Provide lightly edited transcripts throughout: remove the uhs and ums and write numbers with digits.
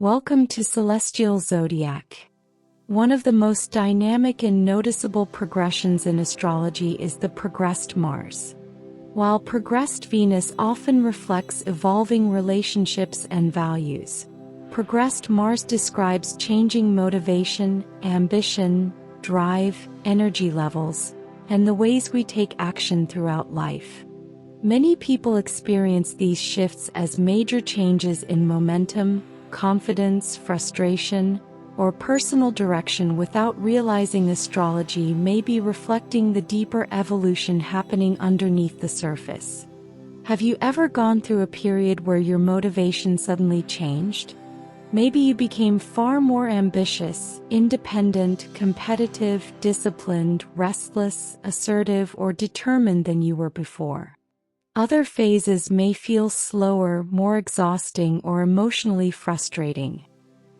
Welcome to Celestial Zodiac. One of the most dynamic and noticeable progressions in astrology is the progressed Mars. While progressed Venus often reflects evolving relationships and values, progressed Mars describes changing motivation, ambition, drive, energy levels, and the ways we take action throughout life. Many people experience these shifts as major changes in momentum, confidence, frustration, or personal direction without realizing astrology may be reflecting the deeper evolution happening underneath the surface. Have you ever gone through a period where your motivation suddenly changed? Maybe you became far more ambitious, independent, competitive, disciplined, restless, assertive, or determined than you were before. Other phases may feel slower, more exhausting, or emotionally frustrating.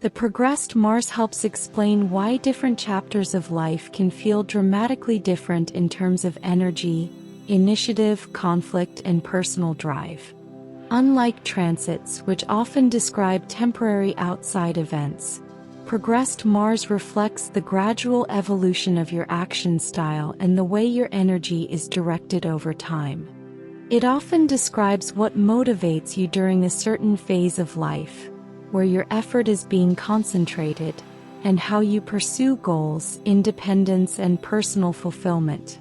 The progressed Mars helps explain why different chapters of life can feel dramatically different in terms of energy, initiative, conflict, and personal drive. Unlike transits, which often describe temporary outside events, progressed Mars reflects the gradual evolution of your action style and the way your energy is directed over time. It often describes what motivates you during a certain phase of life, where your effort is being concentrated, and how you pursue goals, independence, and personal fulfillment.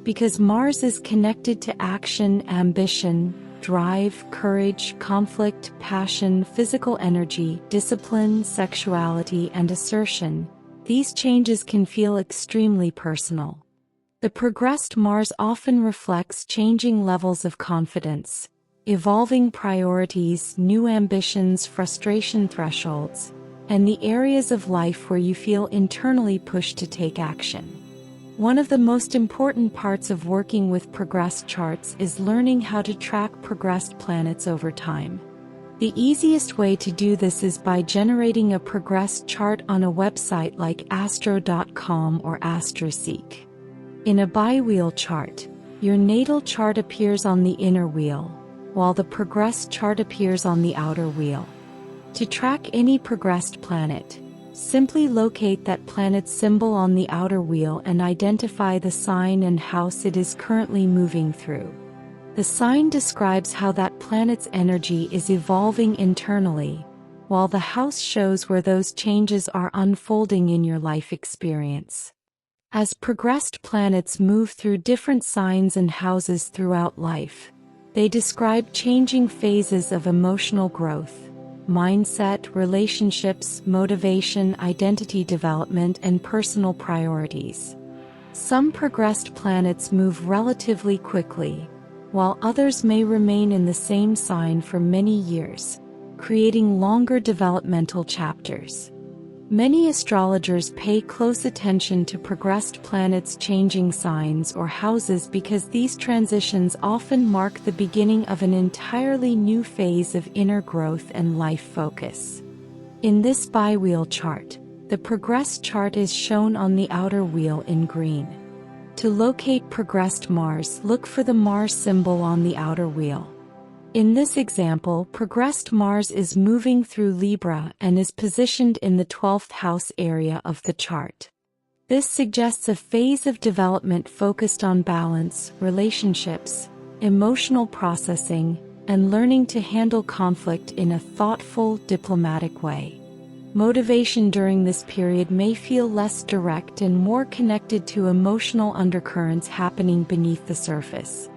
Because Mars is connected to action, ambition, drive, courage, conflict, passion, physical energy, discipline, sexuality, and assertion, these changes can feel extremely personal. The progressed Mars often reflects changing levels of confidence, evolving priorities, new ambitions, frustration thresholds, and the areas of life where you feel internally pushed to take action. One of the most important parts of working with progressed charts is learning how to track progressed planets over time. The easiest way to do this is by generating a progressed chart on a website like astro.com or AstroSeek. In a bi-wheel chart, your natal chart appears on the inner wheel, while the progressed chart appears on the outer wheel. To track any progressed planet, simply locate that planet's symbol on the outer wheel and identify the sign and house it is currently moving through. The sign describes how that planet's energy is evolving internally, while the house shows where those changes are unfolding in your life experience. As progressed planets move through different signs and houses throughout life, they describe changing phases of emotional growth, mindset, relationships, motivation, identity development, and personal priorities. Some progressed planets move relatively quickly, while others may remain in the same sign for many years, creating longer developmental chapters. Many astrologers pay close attention to progressed planets' changing signs or houses because these transitions often mark the beginning of an entirely new phase of inner growth and life focus. In this bi-wheel chart, the progressed chart is shown on the outer wheel in green. To locate progressed Mars, look for the Mars symbol on the outer wheel. In this example, progressed Mars is moving through Libra and is positioned in the 12th house area of the chart. This suggests a phase of development focused on balance, relationships, emotional processing, and learning to handle conflict in a thoughtful, diplomatic way. Motivation during this period may feel less direct and more connected to emotional undercurrents happening beneath the surface.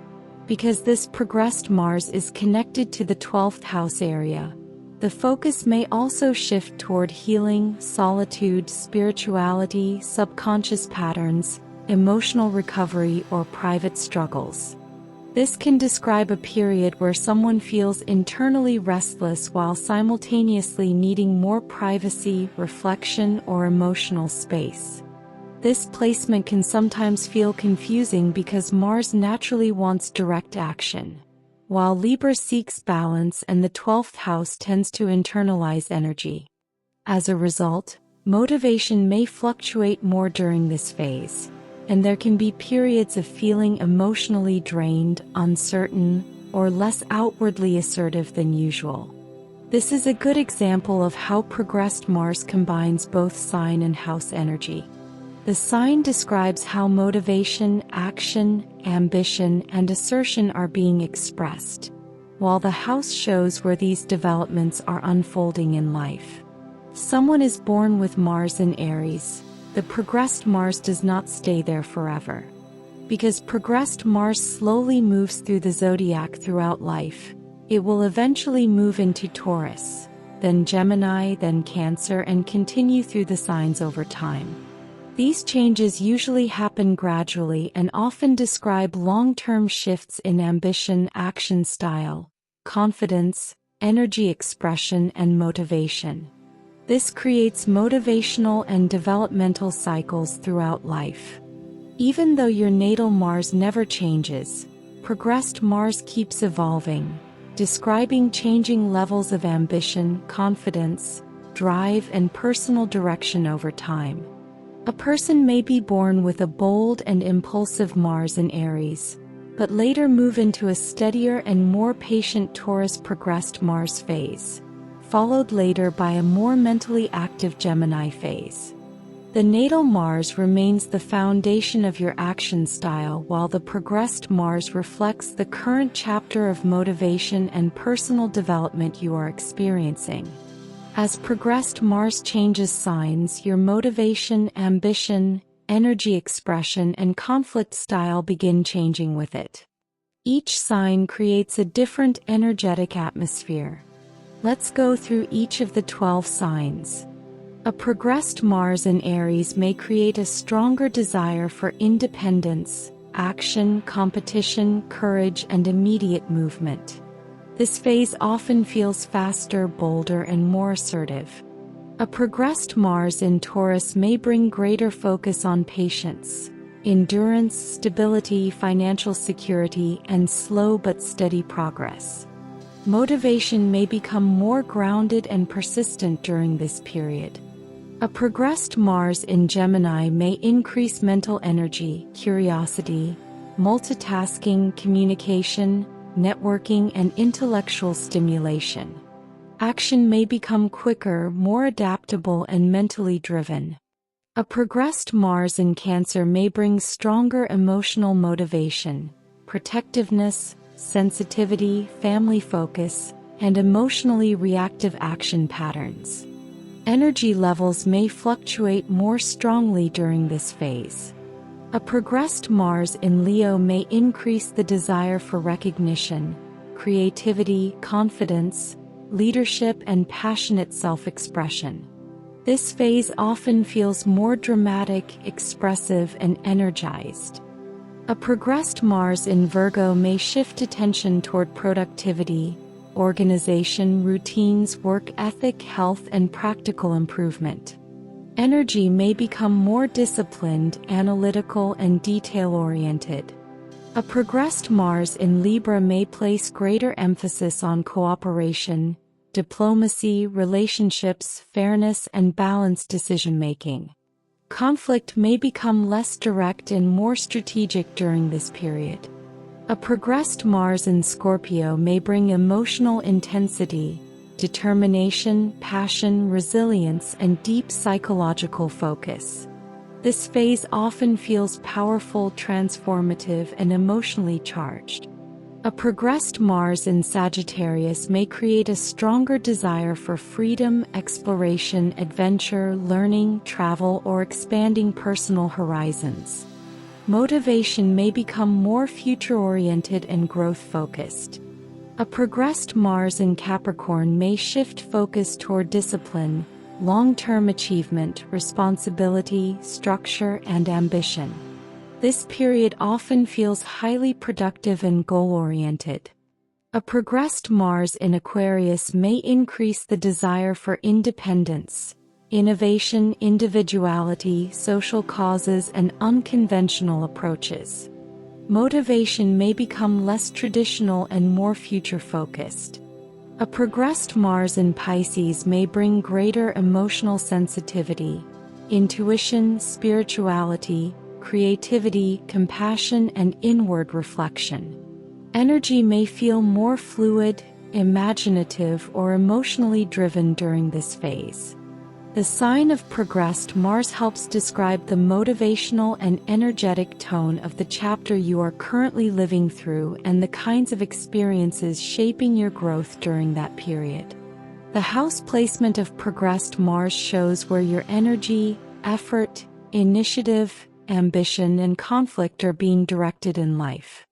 Because this progressed Mars is connected to the 12th house area, the focus may also shift toward healing, solitude, spirituality, subconscious patterns, emotional recovery, or private struggles. This can describe a period where someone feels internally restless while simultaneously needing more privacy, reflection, or emotional space. This placement can sometimes feel confusing because Mars naturally wants direct action, while Libra seeks balance and the 12th house tends to internalize energy. As a result, motivation may fluctuate more during this phase, and there can be periods of feeling emotionally drained, uncertain, or less outwardly assertive than usual. This is a good example of how progressed Mars combines both sign and house energy. The sign describes how motivation, action, ambition, and assertion are being expressed, while the house shows where these developments are unfolding in life. Someone is born with Mars in Aries. The progressed Mars does not stay there forever. Because progressed Mars slowly moves through the zodiac throughout life, it will eventually move into Taurus, then Gemini, then Cancer, and continue through the signs over time. These changes usually happen gradually and often describe long-term shifts in ambition, action style, confidence, energy expression, and motivation. This creates motivational and developmental cycles throughout life. Even though your natal Mars never changes, progressed Mars keeps evolving, describing changing levels of ambition, confidence, drive, and personal direction over time. A person may be born with a bold and impulsive Mars in Aries, but later move into a steadier and more patient Taurus progressed Mars phase, followed later by a more mentally active Gemini phase. The natal Mars remains the foundation of your action style, while the progressed Mars reflects the current chapter of motivation and personal development you are experiencing. As progressed Mars changes signs, your motivation, ambition, energy expression, and conflict style begin changing with it. Each sign creates a different energetic atmosphere. Let's go through each of the 12 signs. A progressed Mars in Aries may create a stronger desire for independence, action, competition, courage, and immediate movement. This phase often feels faster, bolder, and more assertive. A progressed Mars in Taurus may bring greater focus on patience, endurance, stability, financial security, and slow but steady progress. Motivation may become more grounded and persistent during this period. A progressed Mars in Gemini may increase mental energy, curiosity, multitasking, communication, networking, and intellectual stimulation. Action may become quicker, more adaptable, and mentally driven. A progressed Mars in Cancer may bring stronger emotional motivation, protectiveness, sensitivity, family focus, and emotionally reactive action patterns. Energy levels may fluctuate more strongly during this phase. A progressed Mars in Leo may increase the desire for recognition, creativity, confidence, leadership, and passionate self-expression. This phase often feels more dramatic, expressive, and energized. A progressed Mars in Virgo may shift attention toward productivity, organization, routines, work ethic, health, and practical improvement. Energy may become more disciplined, analytical, and detail-oriented. A progressed Mars in Libra may place greater emphasis on cooperation, diplomacy, relationships, fairness, and balanced decision-making. Conflict may become less direct and more strategic during this period. A progressed Mars in Scorpio may bring emotional intensity, determination, passion, resilience, and deep psychological focus. This phase often feels powerful, transformative, and emotionally charged. A progressed Mars in Sagittarius may create a stronger desire for freedom, exploration, adventure, learning, travel, or expanding personal horizons. Motivation may become more future-oriented and growth-focused. A progressed Mars in Capricorn may shift focus toward discipline, long-term achievement, responsibility, structure, and ambition. This period often feels highly productive and goal-oriented. A progressed Mars in Aquarius may increase the desire for independence, innovation, individuality, social causes, and unconventional approaches. Motivation may become less traditional and more future-focused. A progressed Mars in Pisces may bring greater emotional sensitivity, intuition, spirituality, creativity, compassion, and inward reflection. Energy may feel more fluid, imaginative, or emotionally driven during this phase. The sign of progressed Mars helps describe the motivational and energetic tone of the chapter you are currently living through and the kinds of experiences shaping your growth during that period. The house placement of progressed Mars shows where your energy, effort, initiative, ambition, and conflict are being directed in life.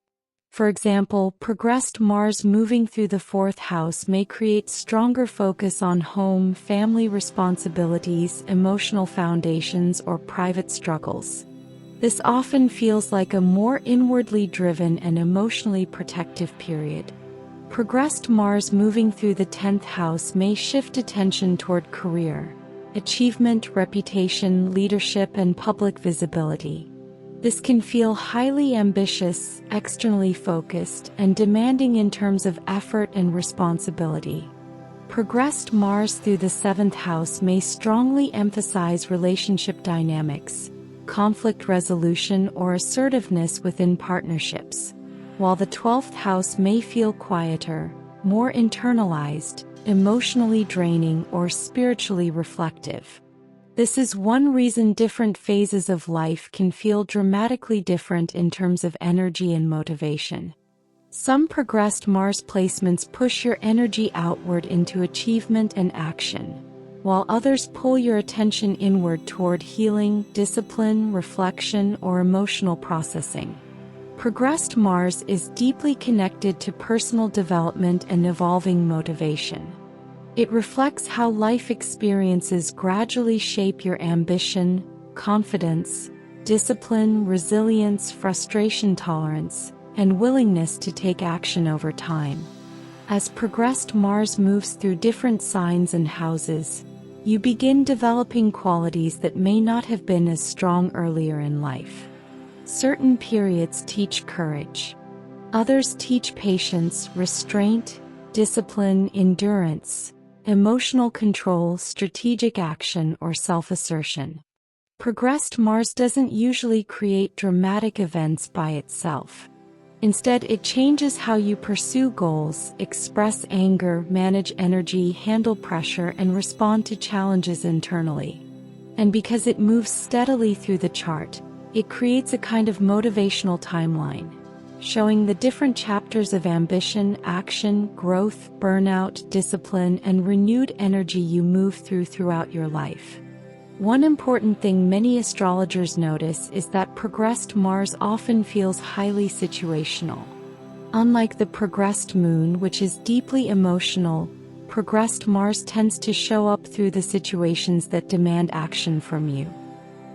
For example, progressed Mars moving through the 4th house may create stronger focus on home, family responsibilities, emotional foundations, or private struggles. This often feels like a more inwardly driven and emotionally protective period. Progressed Mars moving through the 10th house may shift attention toward career, achievement, reputation, leadership, and public visibility. This can feel highly ambitious, externally focused, and demanding in terms of effort and responsibility. Progressed Mars through the 7th house may strongly emphasize relationship dynamics, conflict resolution, or assertiveness within partnerships, while the 12th house may feel quieter, more internalized, emotionally draining, or spiritually reflective. This is one reason different phases of life can feel dramatically different in terms of energy and motivation. Some progressed Mars placements push your energy outward into achievement and action, while others pull your attention inward toward healing, discipline, reflection, or emotional processing. Progressed Mars is deeply connected to personal development and evolving motivation. It reflects how life experiences gradually shape your ambition, confidence, discipline, resilience, frustration tolerance, and willingness to take action over time. As progressed Mars moves through different signs and houses, you begin developing qualities that may not have been as strong earlier in life. Certain periods teach courage. Others teach patience, restraint, discipline, endurance, emotional control, strategic action, or self-assertion. Progressed Mars doesn't usually create dramatic events by itself. Instead, it changes how you pursue goals, express anger, manage energy, handle pressure, and respond to challenges internally. And because it moves steadily through the chart, it creates a kind of motivational timeline, showing the different chapters of ambition, action, growth, burnout, discipline, and renewed energy you move throughout your life. One important thing many astrologers notice is that progressed Mars often feels highly situational. Unlike the progressed Moon, which is deeply emotional, progressed Mars tends to show up through the situations that demand action from you.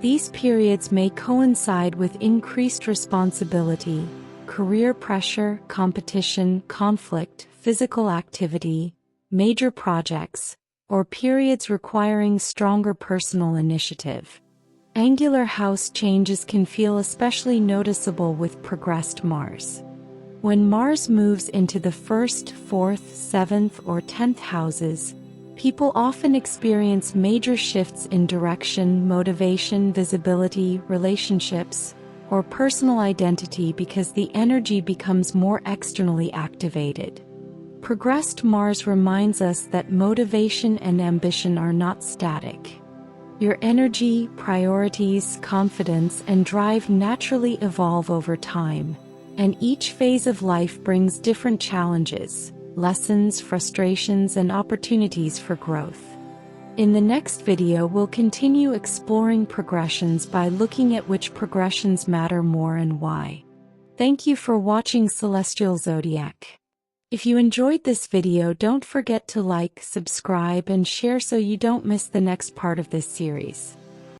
These periods may coincide with increased responsibility, career pressure, competition, conflict, physical activity, major projects, or periods requiring stronger personal initiative. Angular house changes can feel especially noticeable with progressed Mars. When Mars moves into the 1st, 4th, 7th, or 10th houses, people often experience major shifts in direction, motivation, visibility, relationships, or personal identity because the energy becomes more externally activated. Progressed Mars reminds us that motivation and ambition are not static. Your energy, priorities, confidence, and drive naturally evolve over time, and each phase of life brings different challenges, lessons, frustrations, and opportunities for growth. In the next video, we'll continue exploring progressions by looking at which progressions matter more and why. Thank you for watching Celestial Zodiac. If you enjoyed this video, don't forget to like, subscribe, and share so you don't miss the next part of this series.